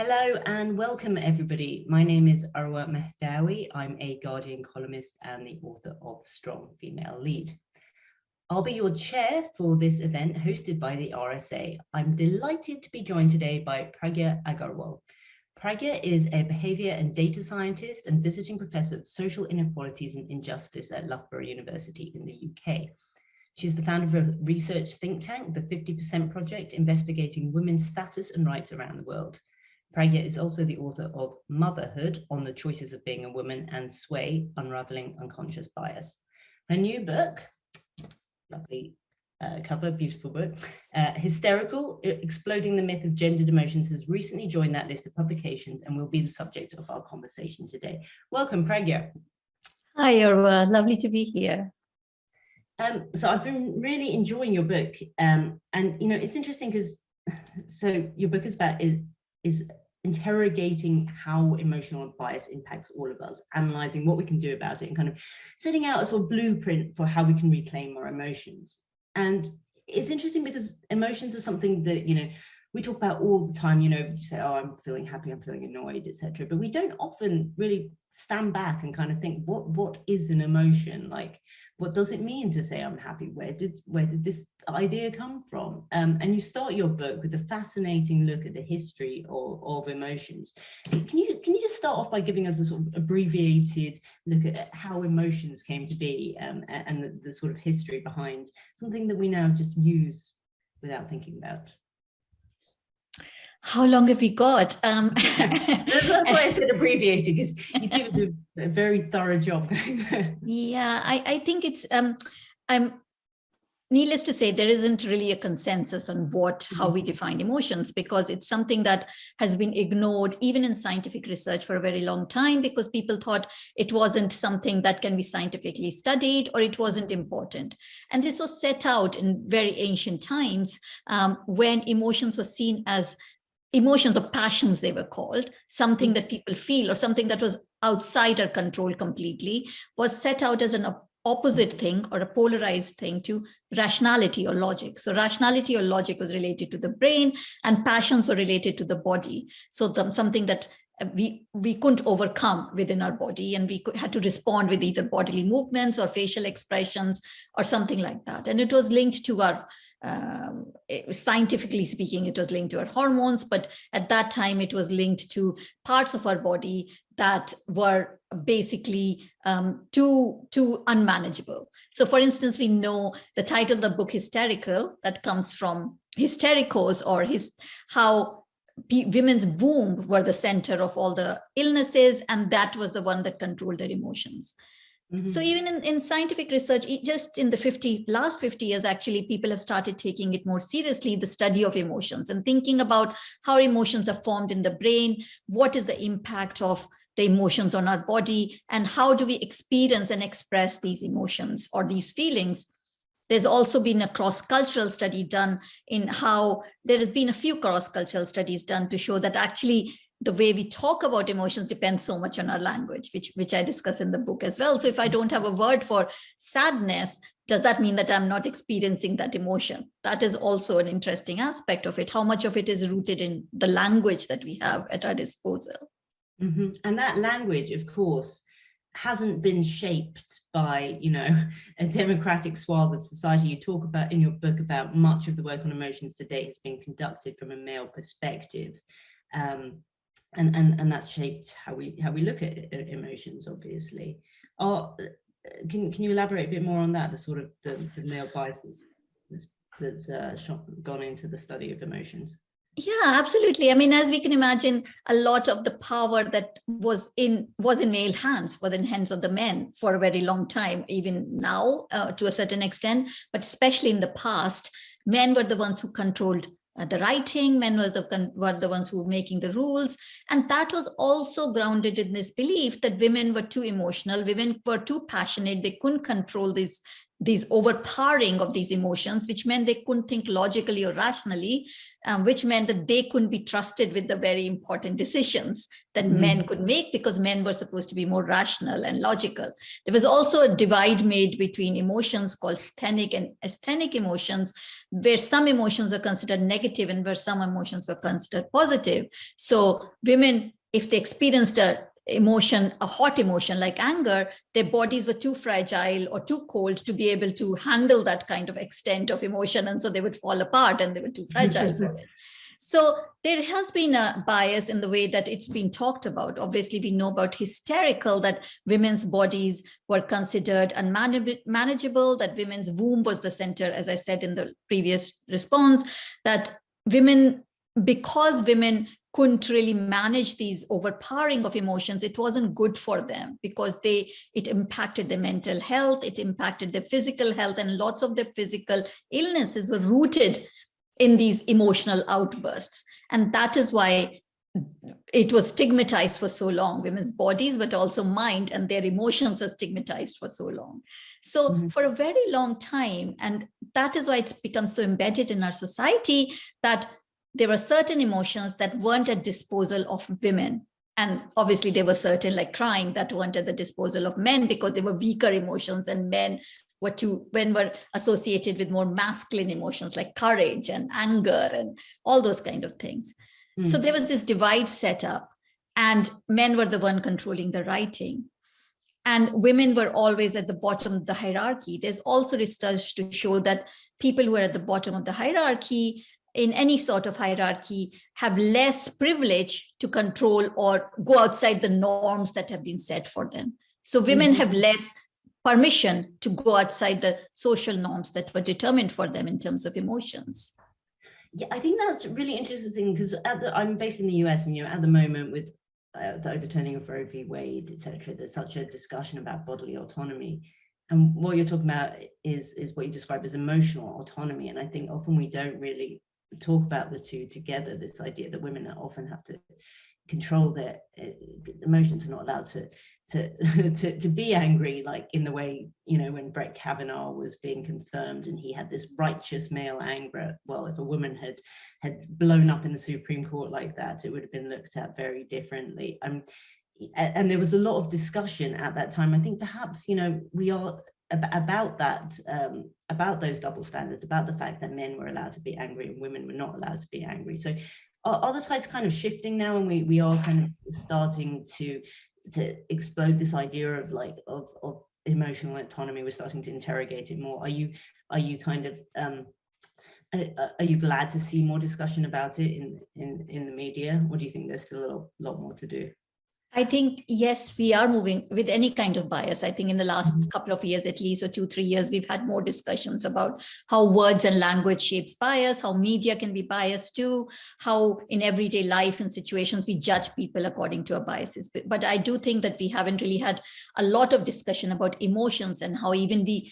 Hello and welcome everybody. My name is Arwa Mehdawi. I'm a Guardian columnist and the author of Strong Female Lead. I'll be your chair for this event hosted by the RSA. I'm delighted to be joined today by Pragya Agarwal. Pragya is a behaviour and data scientist and visiting professor of social inequalities and injustice at Loughborough University in the UK. She's the founder of a research think tank, the 50% Project, investigating women's status and rights around the world. Pragya is also the author of Motherhood on the Choices of Being a Woman and Sway, Unraveling Unconscious Bias. Her new book, lovely cover, beautiful book, Hysterical, Exploding the Myth of Gendered Emotions, has recently joined that list of publications and will be the subject of our conversation today. Welcome, Pragya. Hi, Arwa. Lovely to be here. So I've been really enjoying your book, and it's interesting because your book is interrogating how emotional bias impacts all of us, analyzing what we can do about it, and kind of setting out a sort of blueprint for how we can reclaim our emotions. And it's interesting because emotions are something that we talk about all the time. You say, oh, I'm feeling happy, I'm feeling annoyed, etc. But we don't often really stand back and kind of think, what is an emotion? Like, what does it mean to say I'm happy? Where did this idea come from? And you start your book with a fascinating look at the history of emotions. Can you just start off by giving us a sort of abbreviated look at how emotions came to be, and the sort of history behind something that we now just use without thinking about? How long have we got? That's why I said abbreviated, because you do a very thorough job. Yeah, I think it's, needless to say, there isn't really a consensus on how we define emotions, because it's something that has been ignored even in scientific research for a very long time, because people thought it wasn't something that can be scientifically studied, or it wasn't important. And this was set out in very ancient times, when emotions were seen as emotions or passions, they were called, something that people feel or something that was outside our control completely, was set out as an opposite thing or a polarized thing to rationality or logic. So rationality or logic was related to the brain, and passions were related to the body. So something that we couldn't overcome within our body, and we had to respond with either bodily movements or facial expressions or something like that. And it was linked to our scientifically speaking, it was linked to our hormones, but at that time it was linked to parts of our body that were basically too unmanageable. So for instance, we know the title of the book, Hysterical, that comes from hystericos, or how women's womb were the center of all the illnesses, and that was the one that controlled their emotions. So even in scientific research, just in the last 50 years, actually, people have started taking it more seriously, the study of emotions, and thinking about how emotions are formed in the brain, what is the impact of the emotions on our body, and how do we experience and express these emotions or these feelings. There's also been a cross-cultural study done in how there has been a few cross-cultural studies done to show that actually the way we talk about emotions depends so much on our language, which I discuss in the book as well. So if I don't have a word for sadness, does that mean that I'm not experiencing that emotion? That is also an interesting aspect of it. How much of it is rooted in the language that we have at our disposal? And that language, of course, hasn't been shaped by, a democratic swath of society. You talk about in your book about much of the work on emotions to date has been conducted from a male perspective. And that shaped how we look at emotions, obviously. Can you elaborate a bit more on that, the sort of the male biases that's gone into the study of emotions? Yeah, absolutely. I mean, as we can imagine, a lot of the power that was in male hands, was in hands of the men for a very long time, even now to a certain extent, but especially in the past, men were the ones who controlled the writing, men were the ones who were making the rules. And that was also grounded in this belief that women were too emotional, women were too passionate, they couldn't control these these overpowering of these emotions, which meant they couldn't think logically or rationally, which meant that they couldn't be trusted with the very important decisions that men could make, because men were supposed to be more rational and logical. There was also a divide made between emotions called sthenic and asthenic emotions, where some emotions are considered negative and where some emotions were considered positive. So women, if they experienced a hot emotion like anger, their bodies were too fragile or too cold to be able to handle that kind of extent of emotion. And so they would fall apart and they were too fragile for it. So there has been a bias in the way that it's been talked about. Obviously, we know about hysterical, that women's bodies were considered unmanageable, that women's womb was the center, as I said in the previous response, that women, because women couldn't really manage these overpowering of emotions, it wasn't good for them, because it impacted their mental health, it impacted their physical health, and lots of their physical illnesses were rooted in these emotional outbursts. And that is why it was stigmatized for so long, women's bodies, but also mind and their emotions are stigmatized for so long. So for a very long time, and that is why it's become so embedded in our society, that there were certain emotions that weren't at disposal of women. And obviously there were certain, like crying, that weren't at the disposal of men, because they were weaker emotions, and men were associated with more masculine emotions like courage and anger and all those kind of things. So there was this divide set up, and men were the one controlling the writing. And women were always at the bottom of the hierarchy. There's also research to show that people who are at the bottom of the hierarchy, in any sort of hierarchy, have less privilege to control or go outside the norms that have been set for them. So women have less permission to go outside the social norms that were determined for them in terms of emotions. Yeah, I think that's really interesting, because I'm based in the US, and at the moment with the overturning of Roe v. Wade, etc., there's such a discussion about bodily autonomy. And what you're talking about is what you describe as emotional autonomy. And I think often we don't really talk about the two together, this idea that women often have to control their emotions, are not allowed to be angry, like in the way, when Brett Kavanaugh was being confirmed and he had this righteous male anger. Well, if a woman had blown up in the Supreme Court like that, it would have been looked at very differently. And there was a lot of discussion at that time. I think perhaps, we are about that, about those double standards, about the fact that men were allowed to be angry and women were not allowed to be angry. So are the tides kind of shifting now, and we are kind of starting to explode this idea of emotional autonomy? We're starting to interrogate it more. Are you kind of are you glad to see more discussion about it in the media, or do you think there's still a lot more to do? I think, yes, we are moving with any kind of bias. I think in the last couple of years, at least, or 2-3 years, we've had more discussions about how words and language shapes bias, how media can be biased too, how in everyday life and situations we judge people according to our biases. But I do think that we haven't really had a lot of discussion about emotions and how even we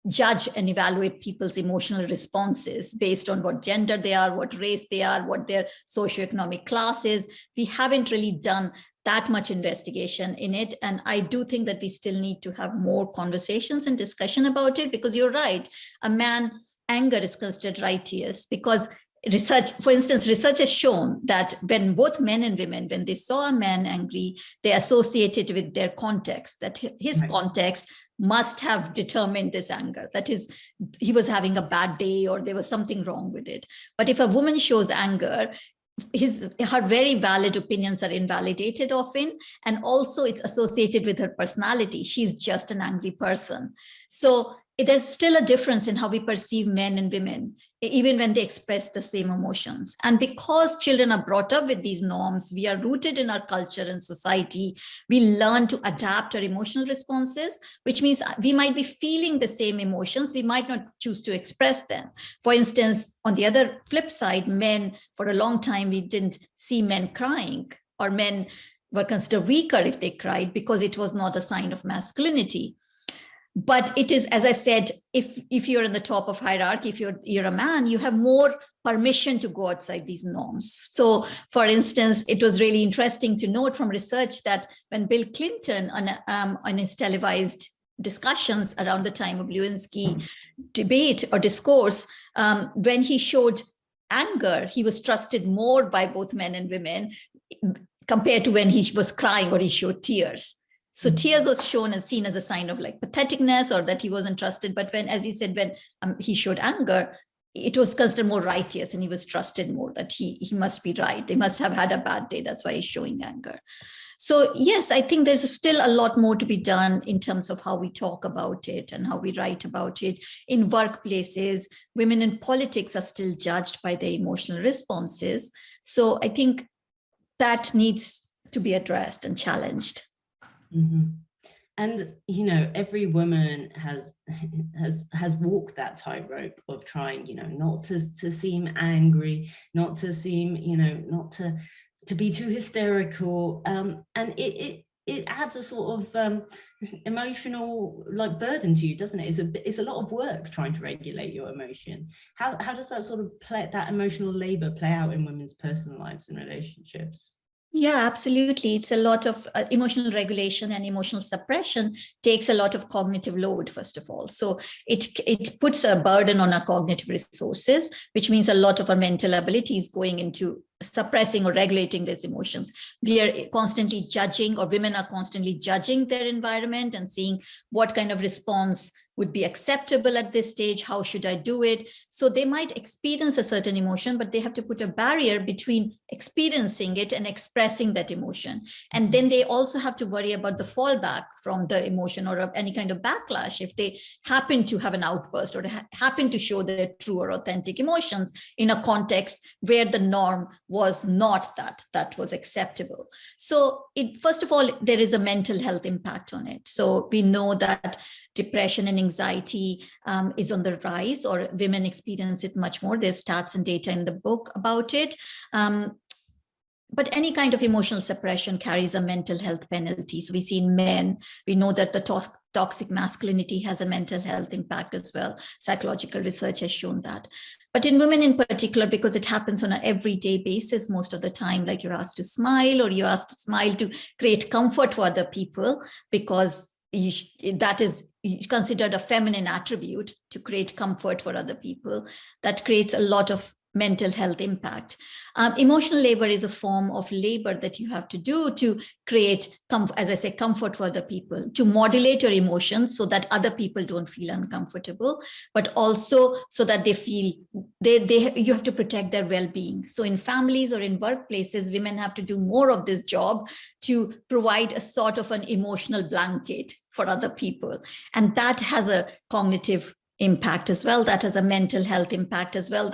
judge and evaluate people's emotional responses based on what gender they are, what race they are, what their socioeconomic class is. We haven't really done that much investigation in it. And I do think that we still need to have more conversations and discussion about it, because you're right, a man anger is considered righteous, because research, for instance, research has shown that when both men and women, when they saw a man angry, they associated with their context, that his context must have determined this anger, that is, he was having a bad day or there was something wrong with it. But if a woman shows anger, her very valid opinions are invalidated often, and also it's associated with her personality. She's just an angry person. So there's still a difference in how we perceive men and women, even when they express the same emotions. And because children are brought up with these norms, we are rooted in our culture and society, we learn to adapt our emotional responses, which means we might be feeling the same emotions, we might not choose to express them. For instance, on the other flip side, men, for a long time, we didn't see men crying, or men were considered weaker if they cried because it was not a sign of masculinity. But it is, as I said, if you're in the top of hierarchy, if you're a man, you have more permission to go outside these norms. So, for instance, it was really interesting to note from research that when Bill Clinton on his televised discussions around the time of Lewinsky debate or discourse, when he showed anger, he was trusted more by both men and women compared to when he was crying or he showed tears. So tears was shown and seen as a sign of like patheticness or that he wasn't trusted. But when, as you said, when he showed anger, it was considered more righteous and he was trusted more, that he must be right. They must have had a bad day. That's why he's showing anger. So yes, I think there's still a lot more to be done in terms of how we talk about it and how we write about it. In workplaces, women in politics are still judged by their emotional responses. So I think that needs to be addressed and challenged. Mm-hmm. And, you know, every woman has walked that tightrope of trying, you know, not to seem angry, not to seem, you know, not to be too hysterical. And it adds a sort of emotional like burden to you, doesn't it? It's a lot of work trying to regulate your emotion. How does that sort of that emotional labor play out in women's personal lives and relationships? Yeah, absolutely. It's a lot of emotional regulation, and emotional suppression takes a lot of cognitive load, first of all. So it puts a burden on our cognitive resources, which means a lot of our mental abilities going into suppressing or regulating these emotions. We are constantly judging, or women are constantly judging their environment and seeing what kind of response would be acceptable at this stage. How should I do it? So they might experience a certain emotion, but they have to put a barrier between experiencing it and expressing that emotion. And then they also have to worry about the fallback from the emotion or any kind of backlash if they happen to have an outburst or happen to show their true or authentic emotions in a context where the norm was not that was acceptable. So first of all, there is a mental health impact on it. So we know that depression and anxiety is on the rise, or women experience it much more. There's stats and data in the book about it. But any kind of emotional suppression carries a mental health penalty. So we see in men, we know that the toxic masculinity has a mental health impact as well. Psychological research has shown that. But in women in particular, because it happens on an everyday basis most of the time, like you're asked to smile, or you're asked to smile to create comfort for other people, because that is considered a feminine attribute, to create comfort for other people. That creates a lot of mental health impact. Emotional labor is a form of labor that you have to do to create, as I say, comfort for other people, to modulate your emotions so that other people don't feel uncomfortable, but also so that they feel you have to protect their well-being. So in families or in workplaces, women have to do more of this job to provide a sort of an emotional blanket for other people. And that has a cognitive impact as well, that has a mental health impact as well,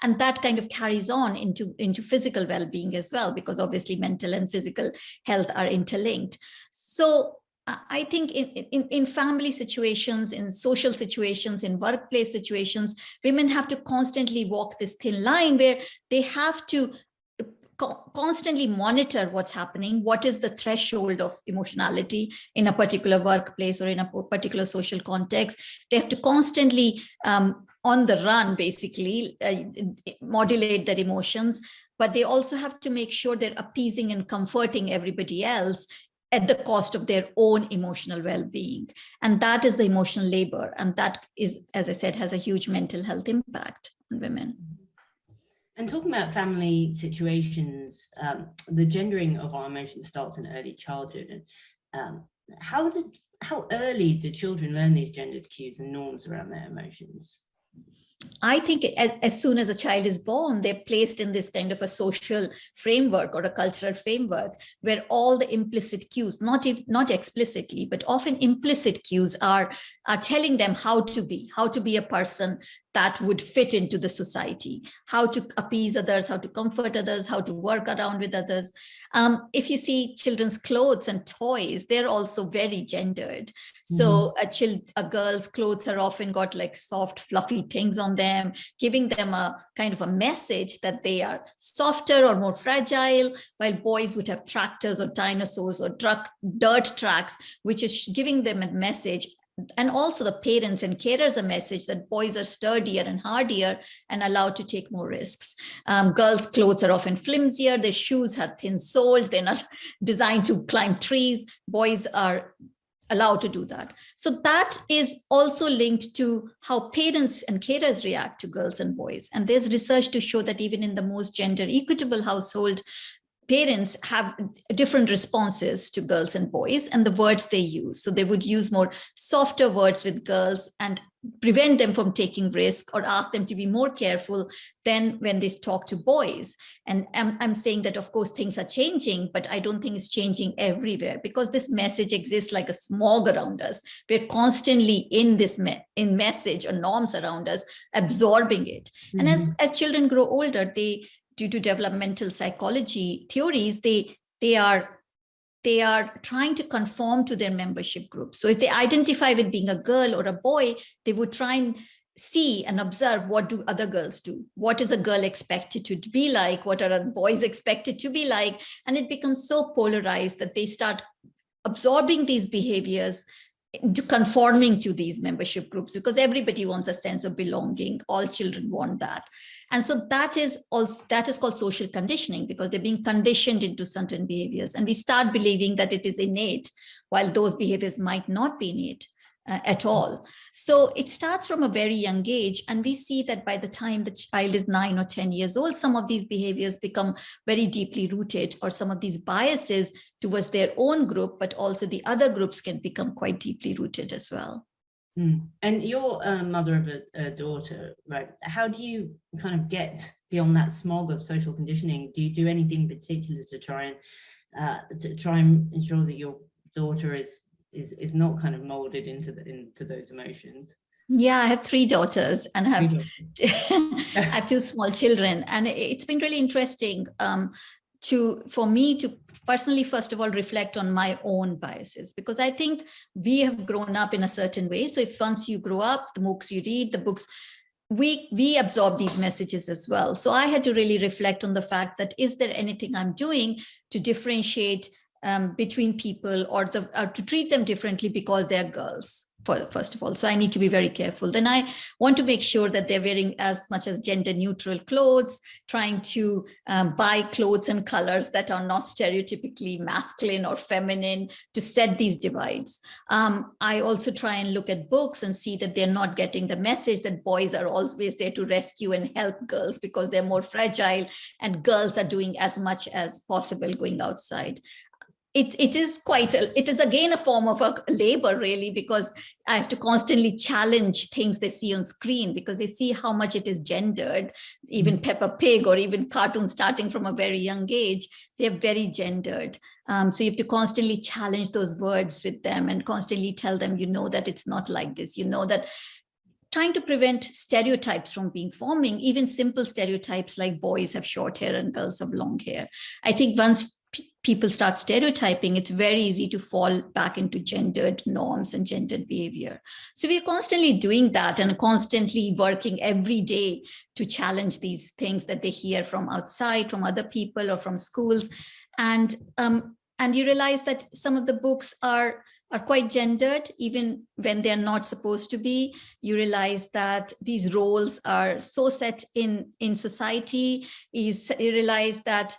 and that kind of carries on into physical well-being as well, because obviously mental and physical health are interlinked. So I think in family situations, in social situations, in workplace situations, women have to constantly walk this thin line where they have to constantly monitor what's happening, what is the threshold of emotionality in a particular workplace or in a particular social context. They have to constantly, on the run, basically, modulate their emotions, but they also have to make sure they're appeasing and comforting everybody else at the cost of their own emotional well-being. And that is the emotional labor. And that is, as I said, has a huge mental health impact on women. And talking about family situations, the gendering of our emotions starts in early childhood. And how early do children learn these gendered cues and norms around their emotions? I think as soon as a child is born, they're placed in this kind of a social framework or a cultural framework where all the implicit cues, not explicitly, but often implicit cues are telling them how to be a person that would fit into the society, how to appease others, how to comfort others, how to work around with others. If you see children's clothes and toys, they're also very gendered. So a girl's clothes are often got like soft, fluffy things on them, giving them a kind of a message that they are softer or more fragile, while boys would have tractors or dinosaurs or dirt tracks, which is giving them a message. And also the parents and carers a message that boys are sturdier and hardier and allowed to take more risks. Girls' clothes are often flimsier, their shoes are thin-soled, they're not designed to climb trees. Boys are allowed to do that. So that is also linked to how parents and carers react to girls and boys. And there's research to show that even in the most gender equitable household, parents have different responses to girls and boys and the words they use. So they would use more softer words with girls and prevent them from taking risk or ask them to be more careful than when they talk to boys. And I'm saying that, of course, things are changing, but I don't think it's changing everywhere because this message exists like a smog around us. We're constantly in this in message or norms around us, absorbing it. Mm-hmm. And as children grow older, due to developmental psychology theories, they are trying to conform to their membership group. So if they identify with being a girl or a boy, they would try and see and observe what do other girls do. What is a girl expected to be like? What are boys expected to be like? And it becomes so polarized that they start absorbing these behaviors, conforming to these membership groups, because everybody wants a sense of belonging. All children want that. And so that is called social conditioning, because they're being conditioned into certain behaviors. And we start believing that it is innate, while those behaviors might not be innate at all. So it starts from a very young age. And we see that by the time the child is 9 or 10 years old, some of these behaviors become very deeply rooted, or some of these biases towards their own group, but also the other groups can become quite deeply rooted as well. And you're a mother of a daughter, right? How do you kind of get beyond that smog of social conditioning? Do you do anything particular to try and ensure that your daughter is not kind of molded into those emotions? Yeah, I have 3 daughters and I have 2 small children, and it's been really interesting for me to personally, first of all, reflect on my own biases, because I think we have grown up in a certain way. So if once you grow up, the books you read, the books, we absorb these messages as well. So I had to really reflect on the fact that, is there anything I'm doing to differentiate between people, or to treat them differently because they're girls, first of all. So I need to be very careful. Then I want to make sure that they're wearing as much as gender neutral clothes, trying to buy clothes and colors that are not stereotypically masculine or feminine, to set these divides. I also try and look at books and see that they're not getting the message that boys are always there to rescue and help girls because they're more fragile, and girls are doing as much as possible going outside. It is again a form of a labor, really, because I have to constantly challenge things they see on screen, because they see how much it is gendered. Even Peppa Pig, or even cartoons starting from a very young age, they're very gendered. So you have to constantly challenge those words with them and constantly tell them, that it's not like this, that trying to prevent stereotypes from being forming, even simple stereotypes like boys have short hair and girls have long hair. I think once people start stereotyping, it's very easy to fall back into gendered norms and gendered behavior. So we're constantly doing that and constantly working every day to challenge these things that they hear from outside, from other people, or from schools. And you realize that some of the books are quite gendered, even when they're not supposed to be. You realize that these roles are so set in society. You realize that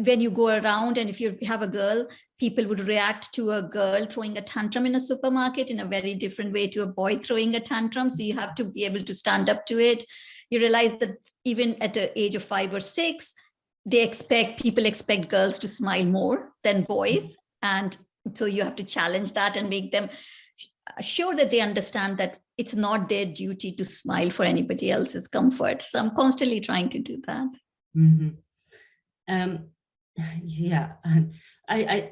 when you go around, and if you have a girl, people would react to a girl throwing a tantrum in a supermarket in a very different way to a boy throwing a tantrum. So you have to be able to stand up to it. You realize that even at the age of 5 or 6, people expect girls to smile more than boys. And so you have to challenge that and make them sure that they understand that it's not their duty to smile for anybody else's comfort. So I'm constantly trying to do that. Mm-hmm. Yeah, I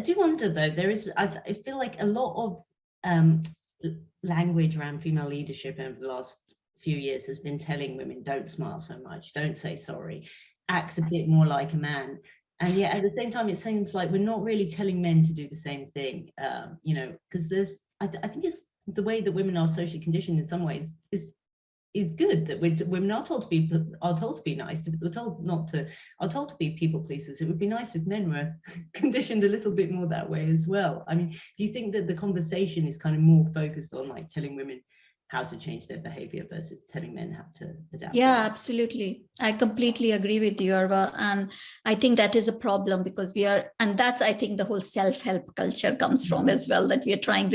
do wonder though, I feel like a lot of language around female leadership over the last few years has been telling women, don't smile so much, don't say sorry, act a bit more like a man. And yet at the same time, it seems like we're not really telling men to do the same thing, because I think it's the way that women are socially conditioned in some ways is good, that women are told to be nice, are told to be people pleasers. It would be nice if men were conditioned a little bit more that way as well. I mean, do you think that the conversation is kind of more focused on like telling women how to change their behavior versus telling men how to adapt. Yeah, absolutely. I completely agree with you, Arwa. And I think that is a problem because and that's, I think, the whole self-help culture comes from as well, that we are trying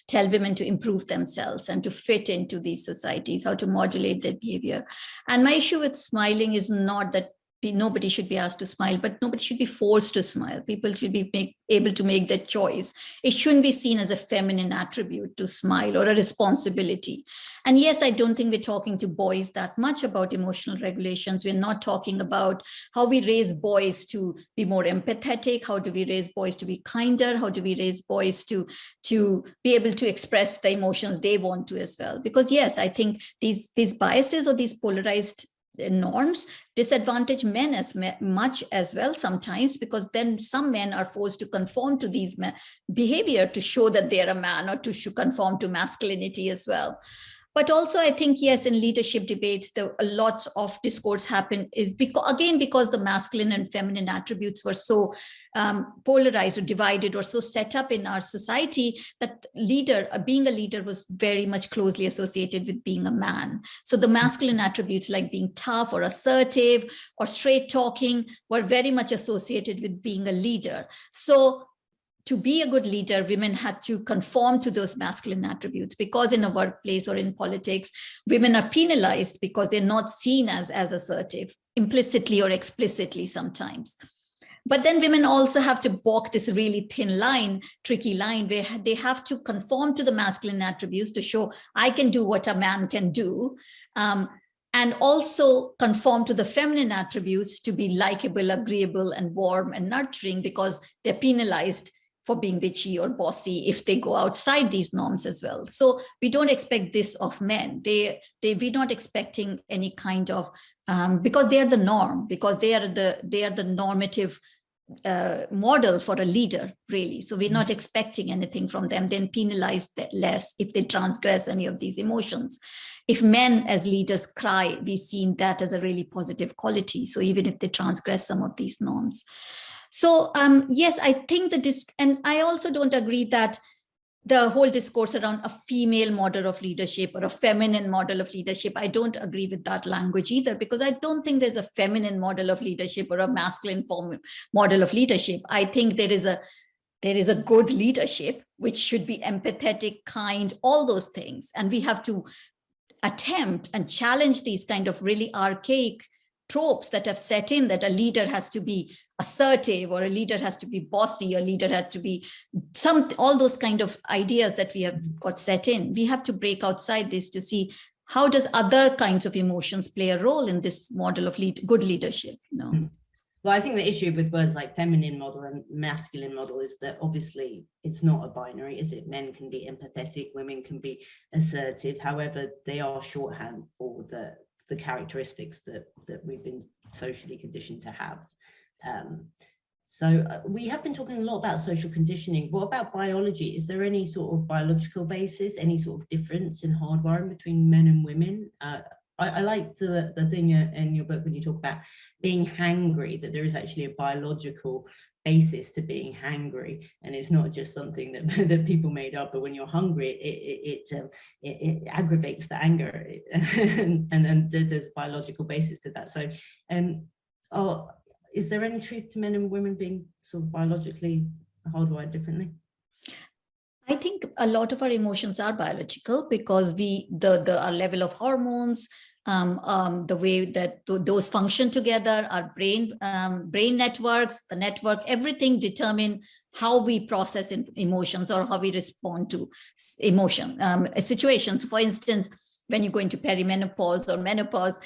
tell women to improve themselves and to fit into these societies, how to modulate their behavior. And my issue with smiling is not that nobody should be asked to smile, but nobody should be forced to smile. People should be able to make their choice. It shouldn't be seen as a feminine attribute to smile or a responsibility. And yes, I don't think we're talking to boys that much about emotional regulations. We're not talking about how we raise boys to be more empathetic. How do we raise boys to be kinder? How do we raise boys to be able to express the emotions they want to as well? Because yes, I think these biases or these polarized norms disadvantage men as much as well sometimes, because then some men are forced to conform to these behavior to show that they're a man, or to conform to masculinity as well. But also, I think, yes, in leadership debates, lots of discourse happen is because the masculine and feminine attributes were so polarized or divided or so set up in our society that being a leader was very much closely associated with being a man. So the masculine attributes like being tough or assertive or straight talking were very much associated with being a leader. So to be a good leader, women had to conform to those masculine attributes, because in a workplace or in politics, women are penalized because they're not seen as assertive, implicitly or explicitly sometimes. But then women also have to walk this really thin line, tricky line, where they have to conform to the masculine attributes to show I can do what a man can do, and also conform to the feminine attributes to be likable, agreeable, and warm and nurturing, because they're penalized for being bitchy or bossy if they go outside these norms as well. So we don't expect this of men. We're not expecting any kind of, because they are the norm, because they are the normative model for a leader, really. So we're not expecting anything from them, then penalize less if they transgress any of these emotions. If men as leaders cry, we've seen that as a really positive quality. So even if they transgress some of these norms. So yes, I think and I also don't agree that the whole discourse around a female model of leadership or a feminine model of leadership, I don't agree with that language either, because I don't think there's a feminine model of leadership or a masculine model of leadership. I think there is a good leadership, which should be empathetic, kind, all those things. And we have to attempt and challenge these kind of really archaic tropes that have set in, that a leader has to be assertive, or a leader has to be bossy, a leader has to be all those kind of ideas that we have got set in. We have to break outside this to see how does other kinds of emotions play a role in this model of good leadership. Well, I think the issue with words like feminine model and masculine model is that obviously it's not a binary, is it? Men can be empathetic, women can be assertive. However, they are shorthand for the characteristics that we've been socially conditioned to have. So we have been talking a lot about social conditioning. What about biology? Is there any sort of biological basis, any sort of difference in hardwiring between men and women? I like the thing in your book when you talk about being hangry, that there is actually a biological basis to being hangry, and it's not just something that people made up. But when you're hungry, it aggravates the anger, and then there's a biological basis to that. So, is there any truth to men and women being sort of biologically hardwired differently? I think a lot of our emotions are biological, because our level of hormones, the way that those function together, our brain networks, the network, everything determine how we process emotions or how we respond to situations. For instance, when you go into perimenopause or menopause,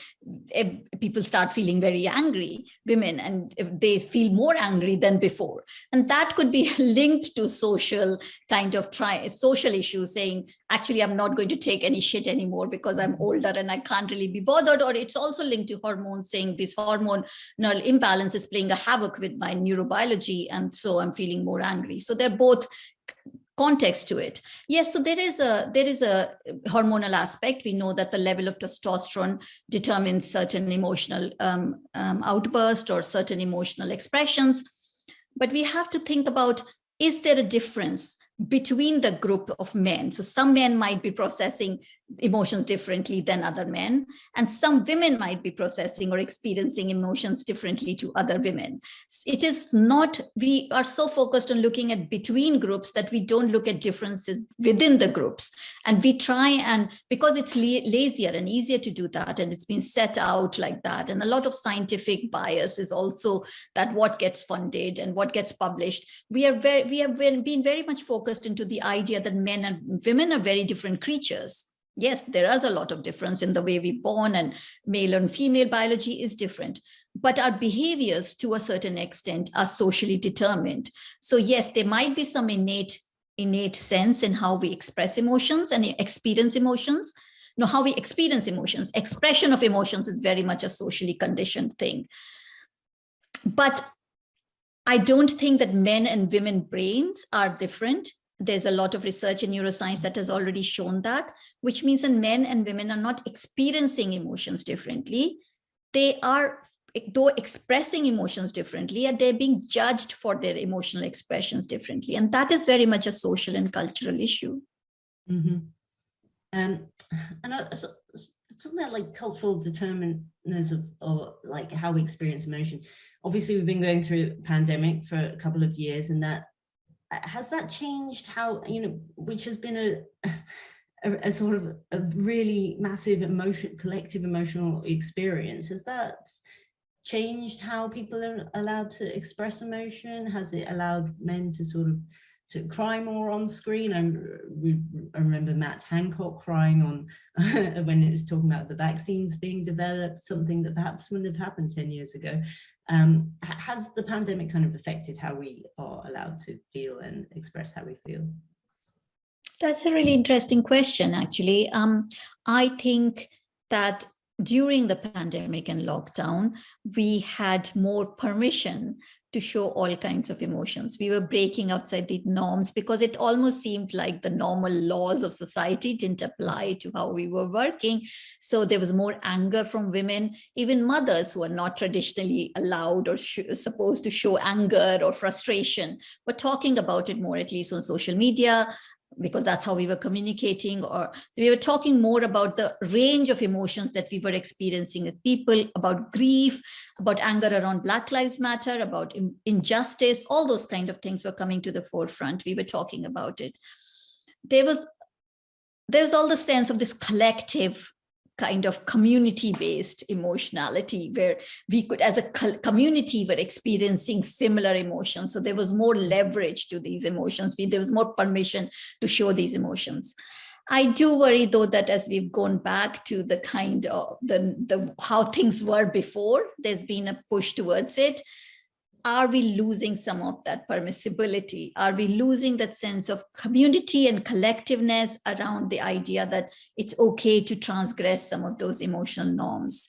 people start feeling very angry, women, and if they feel more angry than before. And that could be linked to social issues, saying, actually, I'm not going to take any shit anymore because I'm older and I can't really be bothered. Or it's also linked to hormones, saying this hormonal imbalance is playing a havoc with my neurobiology, and so I'm feeling more angry. So they're both context to it. Yes, so there is a hormonal aspect. We know that the level of testosterone determines certain emotional outbursts or certain emotional expressions. But we have to think about, is there a difference between the group of men? So some men might be processing emotions differently than other men, and some women might be processing or experiencing emotions differently to other women. It is not, we are so focused on looking at between groups that we don't look at differences within the groups. And we try, and because it's lazier and easier to do that, and it's been set out like that, and a lot of scientific bias is also that what gets funded and what gets published. We have been very much focused into the idea that men and women are very different creatures. Yes, there is a lot of difference in the way we're born, and male and female biology is different, but our behaviors to a certain extent are socially determined. So yes, there might be some innate sense in how we express emotions and experience emotions. No, how we experience emotions. Expression of emotions is very much a socially conditioned thing. But I don't think that men and women brains are different. There's a lot of research in neuroscience that has already shown that, which means that men and women are not experiencing emotions differently. They are, though expressing emotions differently, and they're being judged for their emotional expressions differently. And that is very much a social and cultural issue. Mm-hmm. And talking about like cultural determinants of like how we experience emotion. Obviously, we've been going through a pandemic for a couple of years, and that has that changed how, you know, which has been a sort of a really massive collective emotional experience. Has that changed how people are allowed to express emotion? Has it allowed men to sort of to cry more on screen? I remember Matt Hancock crying on when it was talking about the vaccines being developed, something that perhaps wouldn't have happened 10 years ago. Has the pandemic kind of affected how we are allowed to feel and express how we feel? That's a really interesting question, actually. I think that during the pandemic and lockdown, we had more permission to show all kinds of emotions. We were breaking outside the norms because it almost seemed like the normal laws of society didn't apply to how we were working. So there was more anger from women, even mothers who are not traditionally allowed or supposed to show anger or frustration, were talking about it more, at least on social media, because that's how we were communicating, or we were talking more about the range of emotions that we were experiencing with people, about grief, about anger around Black Lives Matter, about injustice, all those kind of things were coming to the forefront. We were talking about it. There was all the sense of this collective kind of community-based emotionality where we could, as a community, were experiencing similar emotions. So there was more leverage to these emotions. There was more permission to show these emotions. I do worry, though, that as we've gone back to the kind of the how things were before, there's been a push towards it. Are we losing some of that permissibility? Are we losing that sense of community and collectiveness around the idea that it's okay to transgress some of those emotional norms?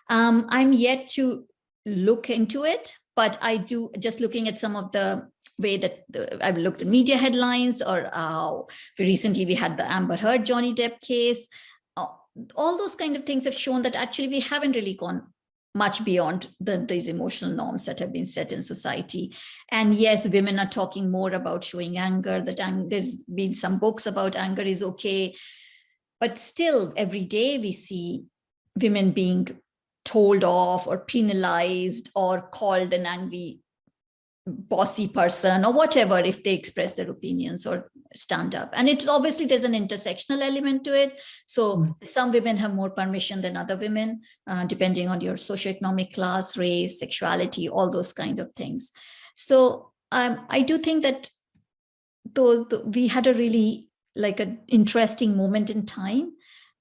I'm yet to look into it, but I do, just looking at some of the way that I've looked at media headlines, or how recently we had the Amber Heard Johnny Depp case. All those kind of things have shown that actually we haven't really gone much beyond these emotional norms that have been set in society. And yes, women are talking more about showing anger, that there's been some books about anger is okay, but still every day we see women being told off or penalized or called an angry bossy person or whatever if they express their opinions or stand up. And it's obviously there's an intersectional element to it. So some women have more permission than other women, depending on your socioeconomic class, race, sexuality, all those kind of things. So I do think that we had a really like an interesting moment in time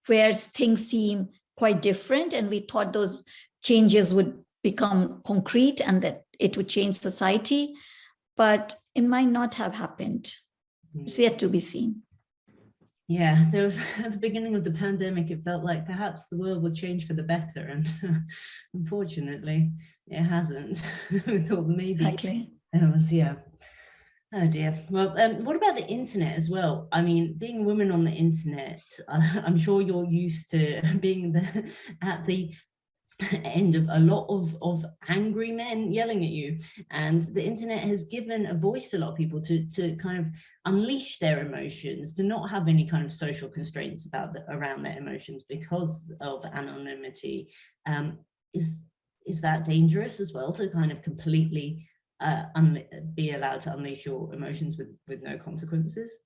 where things seem quite different, and we thought those changes would become concrete and that it would change society, but it might not have happened. It's yet to be seen. Yeah, there was at the beginning of the pandemic, it felt like perhaps the world would change for the better, and unfortunately it hasn't. We thought maybe Exactly. it was, yeah. Oh dear. Well, what about the internet as well? I mean, being a woman on the internet, I'm sure you're used to being at the end of a lot of angry men yelling at you, and the internet has given a voice to a lot of people to kind of unleash their emotions, to not have any kind of social constraints around their emotions because of anonymity. Is that dangerous as well, to kind of completely be allowed to unleash your emotions with no consequences?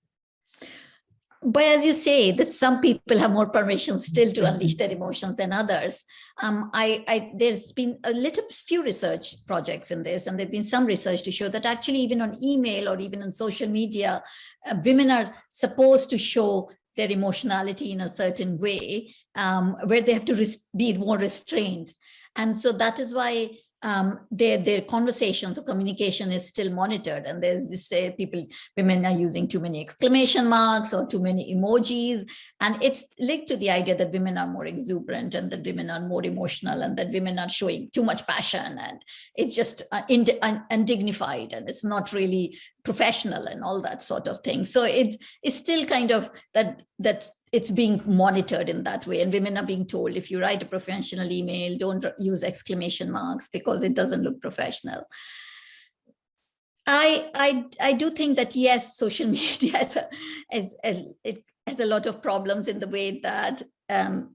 But as you say, that some people have more permission still to unleash their emotions than others. There's been few research projects in this, and there's been some research to show that actually even on email or even on social media, women are supposed to show their emotionality in a certain way, where they have to be more restrained. And so that is why their conversations or communication is still monitored, and there's this women are using too many exclamation marks or too many emojis, and it's linked to the idea that women are more exuberant and that women are more emotional and that women are showing too much passion, and it's just undignified and it's not really professional and all that sort of thing. So it's still kind of that it's being monitored in that way, and women are being told, if you write a professional email, don't use exclamation marks because it doesn't look professional. I do think that, yes, social media has a lot of problems in the way that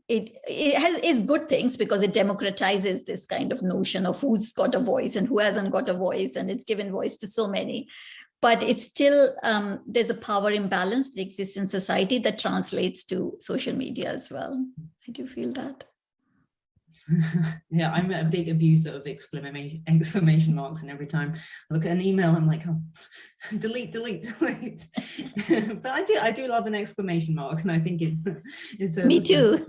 it is good things, because it democratizes this kind of notion of who's got a voice and who hasn't got a voice, and it's given voice to so many. But it's still, there's a power imbalance that exists in society that translates to social media as well. I do feel that. Yeah, I'm a big abuser of exclamation marks, and every time I look at an email, I'm like, oh, delete. But I do love an exclamation mark, and I think it's me too.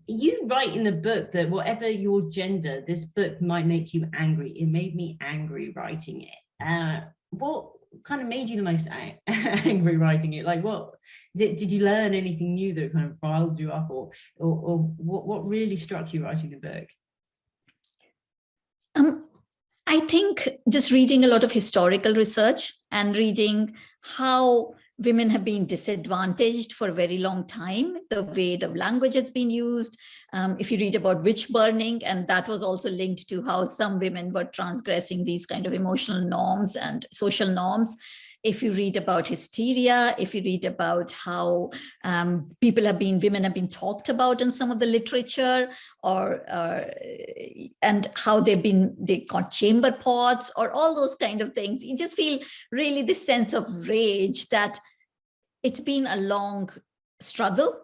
You write in the book that whatever your gender, this book might make you angry. It made me angry writing it. What kind of made you the most angry writing it? Like, what did you learn anything new that kind of riled you up, or what really struck you writing the book? I think just reading a lot of historical research and reading how women have been disadvantaged for a very long time, the way the language has been used. If you read about witch burning, and that was also linked to how some women were transgressing these kind of emotional norms and social norms. If you read about hysteria, if you read about how women have been talked about in some of the literature, and how they got chamber pots, or all those kind of things, you just feel really this sense of rage that it's been a long struggle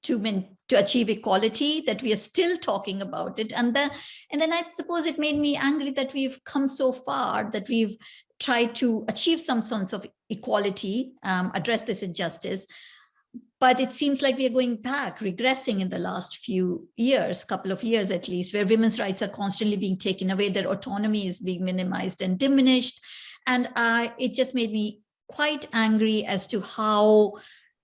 to achieve equality, that we are still talking about it. And then I suppose it made me angry that we've come so far, that we've tried to achieve some sense of equality, address this injustice. But it seems like we are going back, regressing in the last few years, couple of years at least, where women's rights are constantly being taken away, their autonomy is being minimized and diminished. And it just made me quite angry as to how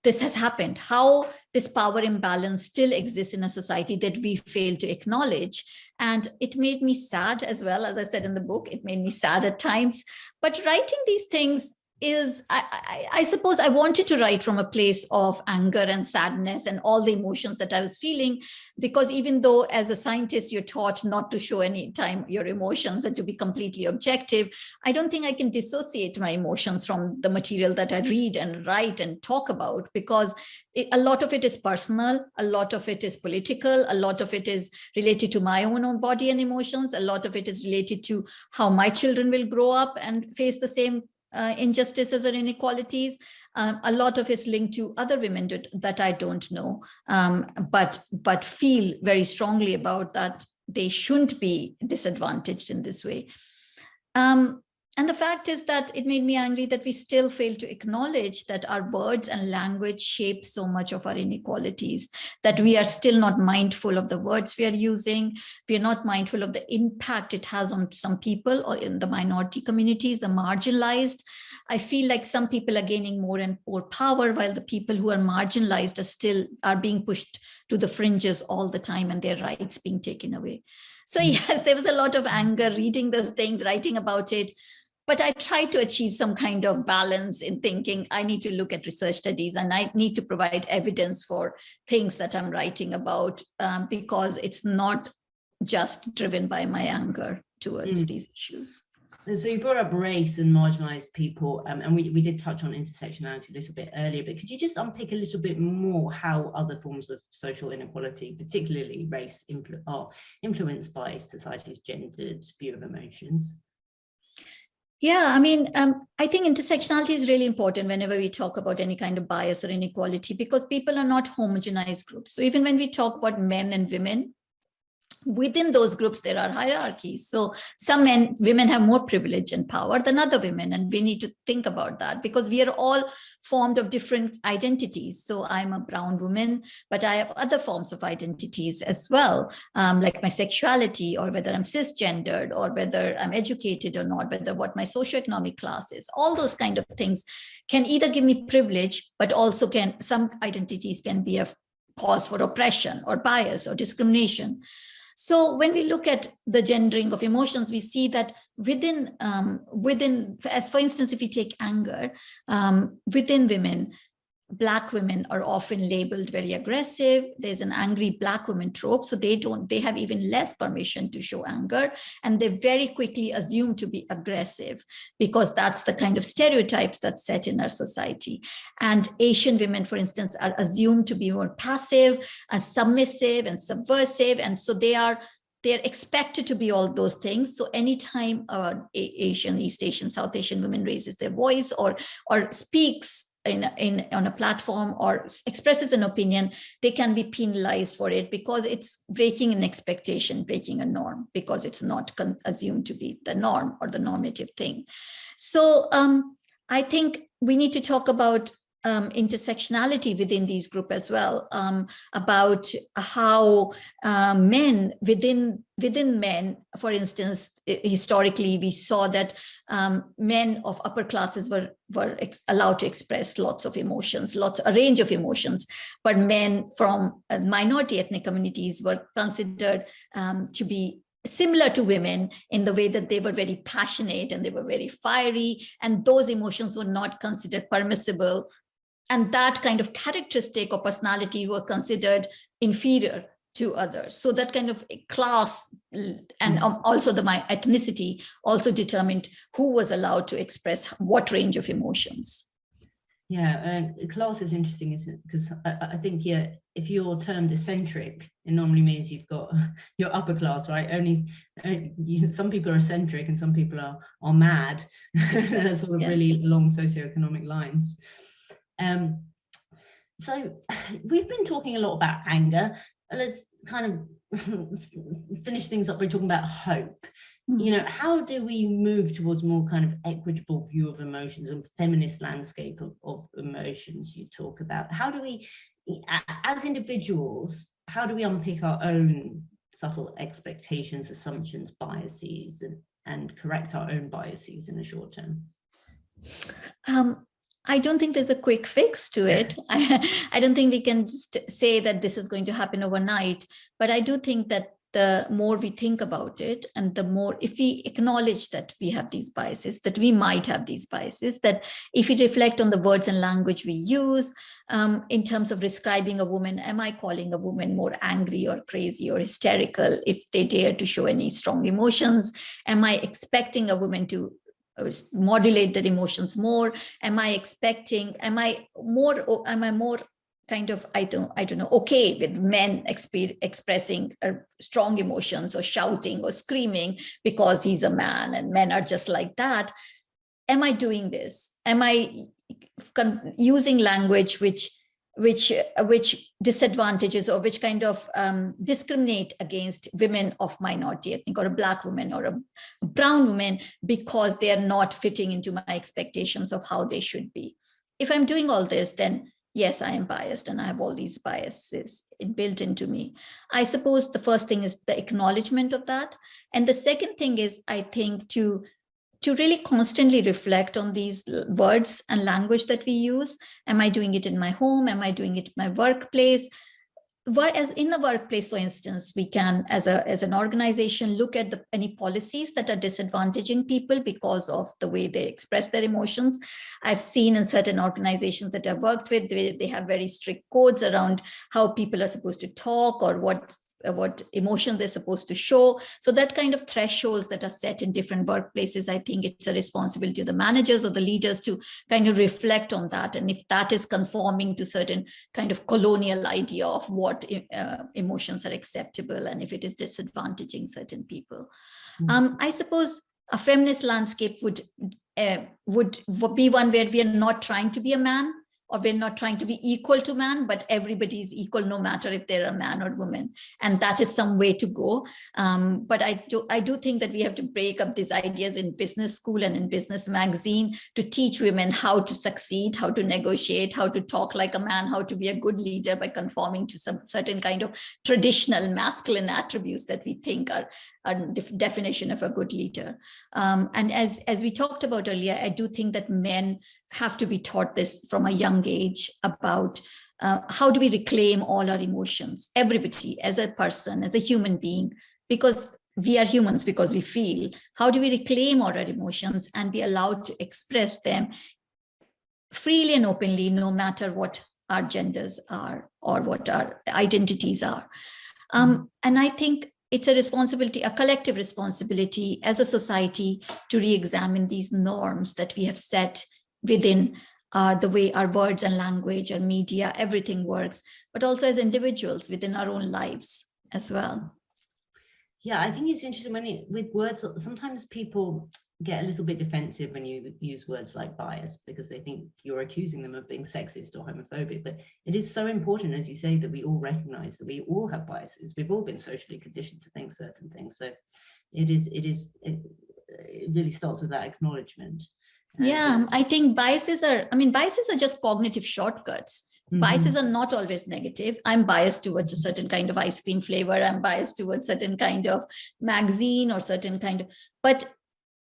this has happened, how this power imbalance still exists in a society that we fail to acknowledge. And it made me sad as well. As I said in the book, it made me sad at times. But writing these things is, I suppose I wanted to write from a place of anger and sadness and all the emotions that I was feeling, because even though as a scientist, you're taught not to show any time your emotions and to be completely objective, I don't think I can dissociate my emotions from the material that I read and write and talk about, because a lot of it is personal, a lot of it is political, a lot of it is related to my own body and emotions, a lot of it is related to how my children will grow up and face the same injustices or inequalities. A lot of it's linked to other women that I don't know, but feel very strongly about that they shouldn't be disadvantaged in this way. And the fact is that it made me angry that we still fail to acknowledge that our words and language shape so much of our inequalities, that we are still not mindful of the words we are using. We are not mindful of the impact it has on some people, or in the minority communities, the marginalized. I feel like some people are gaining more and more power, while the people who are marginalized are being pushed to the fringes all the time, and their rights being taken away. So yes, there was a lot of anger reading those things, writing about it. but I try to achieve some kind of balance in thinking I need to look at research studies and I need to provide evidence for things that I'm writing about, because it's not just driven by my anger towards these issues. So you brought up race and marginalized people, and we did touch on intersectionality a little bit earlier, but could you just unpick a little bit more how other forms of social inequality, particularly race, are influenced by society's gendered view of emotions? Yeah, I mean, I think intersectionality is really important whenever we talk about any kind of bias or inequality, because people are not homogenized groups. So even when we talk about men and women, within those groups, there are hierarchies. So some women have more privilege and power than other women. And we need to think about that because we are all formed of different identities. So I'm a brown woman, but I have other forms of identities as well, like my sexuality, or whether I'm cisgendered, or whether I'm educated or not, whether what my socioeconomic class is. All those kind of things can either give me privilege, but also some identities can be a cause for oppression or bias or discrimination. So when we look at the gendering of emotions, we see that within, as for instance, if we take anger, within women, Black women are often labeled very aggressive. There's an angry Black woman trope. So they have even less permission to show anger. And they very quickly assume to be aggressive because that's the kind of stereotypes that's set in our society. And Asian women, for instance, are assumed to be more passive, submissive and subversive. And so they're expected to be all those things. So anytime Asian, East Asian, South Asian women raises their voice or speaks on a platform or expresses an opinion, they can be penalized for it because it's breaking an expectation, breaking a norm, because it's not assumed to be the norm or the normative thing. So I think we need to talk about intersectionality within these groups as well, about how men within men, for instance, historically we saw that men of upper classes were allowed to express lots of emotions, a range of emotions, but men from minority ethnic communities were considered to be similar to women in the way that they were very passionate and they were very fiery, and those emotions were not considered permissible. And that kind of characteristic or personality were considered inferior to others. So that kind of class and also my ethnicity also determined who was allowed to express what range of emotions. Yeah, class is interesting, isn't it? Because I think, yeah, if you're termed eccentric, it normally means you've got your upper class, right? Some people are eccentric and some people are mad, sort of really along socioeconomic lines. So we've been talking a lot about anger. Let's kind of finish things up by talking about hope. You know, how do we move towards more kind of equitable view of emotions and feminist landscape of emotions you talk about? How do we, as individuals, how do we unpick our own subtle expectations, assumptions, biases, and correct our own biases in the short term? I don't think there's a quick fix to it. I don't think we can just say that this is going to happen overnight, but I do think that the more we think about it and the more, if we acknowledge that we have these biases, that we might have these biases, that if we reflect on the words and language we use, in terms of describing a woman, am I calling a woman more angry or crazy or hysterical if they dare to show any strong emotions? Am I expecting a woman to modulate their emotions more? Am I more kind of, I don't know, okay with men expressing strong emotions or shouting or screaming because he's a man and men are just like that? Am I doing this? Am I using language which disadvantages or which kind of discriminate against women of minority ethnic, or a Black woman or a brown woman, because they are not fitting into my expectations of how they should be? If I'm doing all this, then yes, I am biased and I have all these biases built into me. I suppose the first thing is the acknowledgement of that. And the second thing is, I think, to really constantly reflect on these words and language that we use. Am I doing it in my home? Am I doing it in my workplace? As in the workplace, for instance, we can, as an organization, look at any policies that are disadvantaging people because of the way they express their emotions. I've seen in certain organizations that I've worked with, they have very strict codes around how people are supposed to talk or what emotion they're supposed to show. So that kind of thresholds that are set in different workplaces, I think it's a responsibility of the managers or the leaders to kind of reflect on that. And if that is conforming to certain kind of colonial idea of what emotions are acceptable, and if it is disadvantaging certain people. I suppose a feminist landscape would be one where we are not trying to be a man, or we're not trying to be equal to man, but everybody is equal no matter if they're a man or woman. And that is some way to go. But I do think that we have to break up these ideas in business school and in business magazine to teach women how to succeed, how to negotiate, how to talk like a man, how to be a good leader by conforming to some certain kind of traditional masculine attributes that we think are a definition of a good leader. And as we talked about earlier, I do think that men have to be taught this from a young age about how do we reclaim all our emotions, everybody as a person, as a human being, because we are humans, because we feel. How do we reclaim all our emotions and be allowed to express them freely and openly, no matter what our genders are or what our identities are? And I think it's a responsibility, a collective responsibility as a society to re-examine these norms that we have set within the way our words and language, our media, everything works, but also as individuals within our own lives as well. Yeah, I think it's interesting with words, sometimes people get a little bit defensive when you use words like bias because they think you're accusing them of being sexist or homophobic. But it is so important, as you say, that we all recognize that we all have biases. We've all been socially conditioned to think certain things. So it really starts with that acknowledgement. Yeah, I think biases are just cognitive shortcuts. Biases are not always negative. I'm biased towards a certain kind of ice cream flavor. I'm biased towards certain kind of magazine or certain kind of, but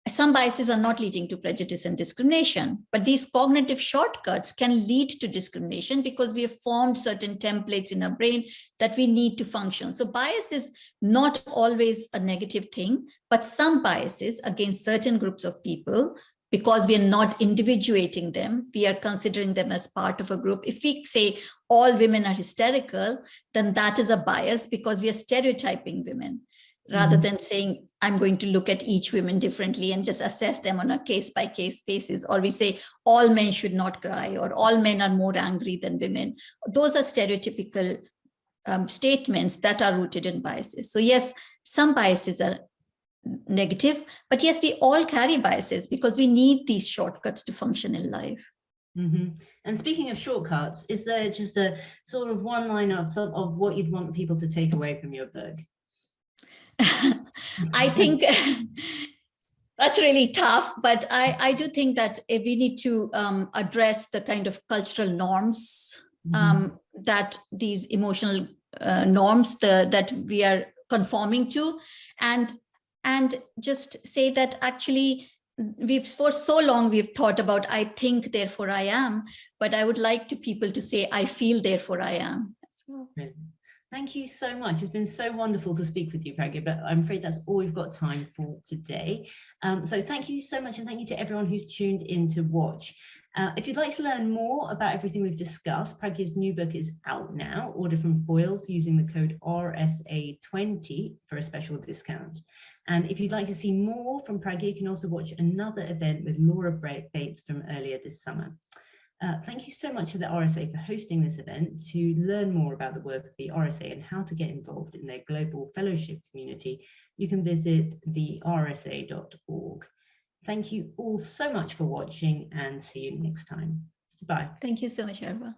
some biases are not leading to prejudice and discrimination. But these cognitive shortcuts can lead to discrimination because we have formed certain templates in our brain that we need to function. So bias is not always a negative thing, but some biases against certain groups of people, because we are not individuating them, we are considering them as part of a group. If we say all women are hysterical, then that is a bias because we are stereotyping women rather than saying, I'm going to look at each woman differently and just assess them on a case-by-case basis. Or we say all men should not cry, or all men are more angry than women. Those are stereotypical statements that are rooted in biases. So yes, some biases are negative, but yes, we all carry biases because we need these shortcuts to function in life. And speaking of shortcuts, is there just a sort of one line of what you'd want people to take away from your book? I think that's really tough, but I do think that we need to address the kind of cultural norms that these emotional norms that we are conforming to, and just say that actually for so long we've thought about I think therefore I am, but I would like people to say I feel therefore I am. So. Thank you so much. It's been so wonderful to speak with you, Pragya, but I'm afraid that's all we've got time for today. So thank you so much, and thank you to everyone who's tuned in to watch. If you'd like to learn more about everything we've discussed, Pragya's new book is out now. Order from Foyles using the code RSA20 for a special discount. And if you'd like to see more from Pragya, you can also watch another event with Laura Bates from earlier this summer. Thank you so much to the RSA for hosting this event. To learn more about the work of the RSA and how to get involved in their global fellowship community, you can visit thersa.org. Thank you all so much for watching, and see you next time. Bye. Thank you so much, Arwa.